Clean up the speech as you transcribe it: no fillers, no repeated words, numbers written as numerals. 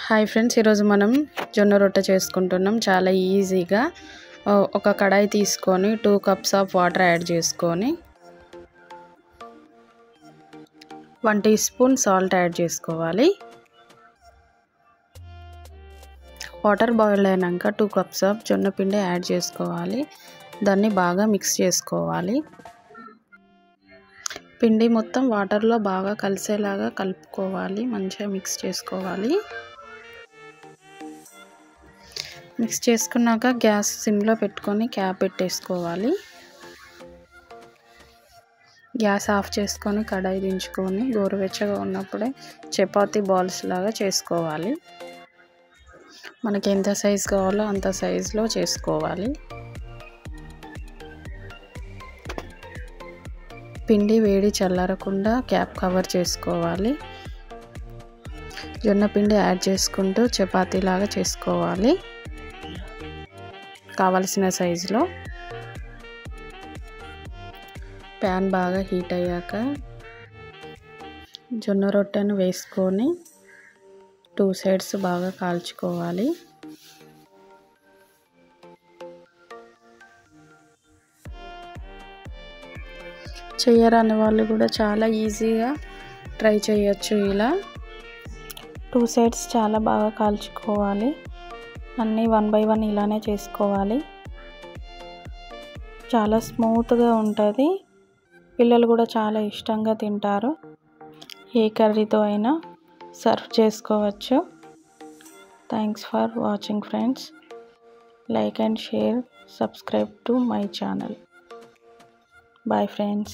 Hi friends, ఈరోజు మనం జొన్న రొట్టె చేసుకుంటున్నాం. చాలా ఈజీగా ఒక కడాయి తీసుకొని 2 కప్స్ ఆఫ్ వాటర్ యాడ్ చేసుకొని 1 టీ స్పూన్ సాల్ట్ యాడ్ చేసుకోవాలి. వాటర్ బాయిల్ అయినాక 2 కప్స్ ఆఫ్ జొన్న పిండి యాడ్ చేసుకోవాలి. దాన్ని బాగా మిక్స్ చేసుకోవాలి. పిండి మొత్తం వాటర్లో బాగా కలిసేలాగా కలుపుకోవాలి. మంచిగా మిక్స్ చేసుకోవాలి. మిక్స్ చేసుకున్నాక గ్యాస్ సిమ్లో పెట్టుకొని క్యాప్ పెట్టేసుకోవాలి. గ్యాస్ ఆఫ్ చేసుకొని కడాయి దించుకొని గోరువెచ్చగా ఉన్నప్పుడే చపాతీ బాల్స్ లాగా చేసుకోవాలి. మనకి ఎంత సైజ్ కావాలో అంత సైజులో చేసుకోవాలి. పిండి వేడి చల్లారకుండా క్యాప్ కవర్ చేసుకోవాలి. జొన్న పిండి యాడ్ చేసుకుంటూ చపాతీ లాగా చేసుకోవాలి. కావలసిన సైజులో ప్యాన్ బాగా హీట్ అయ్యాక జొన్న రొట్టెను వేసుకొని 2 సైడ్స్ బాగా కాల్చుకోవాలి. చేయరాని వాళ్ళు కూడా చాలా ఈజీగా ట్రై చేయొచ్చు. ఇలా 2 సైడ్స్ చాలా బాగా కాల్చుకోవాలి. అన్నీ 1 బై 1 ఇలానే చేసుకోవాలి. చాలా స్మూత్గా ఉంటుంది. పిల్లలు కూడా చాలా ఇష్టంగా తింటారు. ఏ కర్రీతో అయినా సర్వ్ చేసుకోవచ్చు. Thanks for watching friends. Like and share, subscribe to my channel. Bye friends.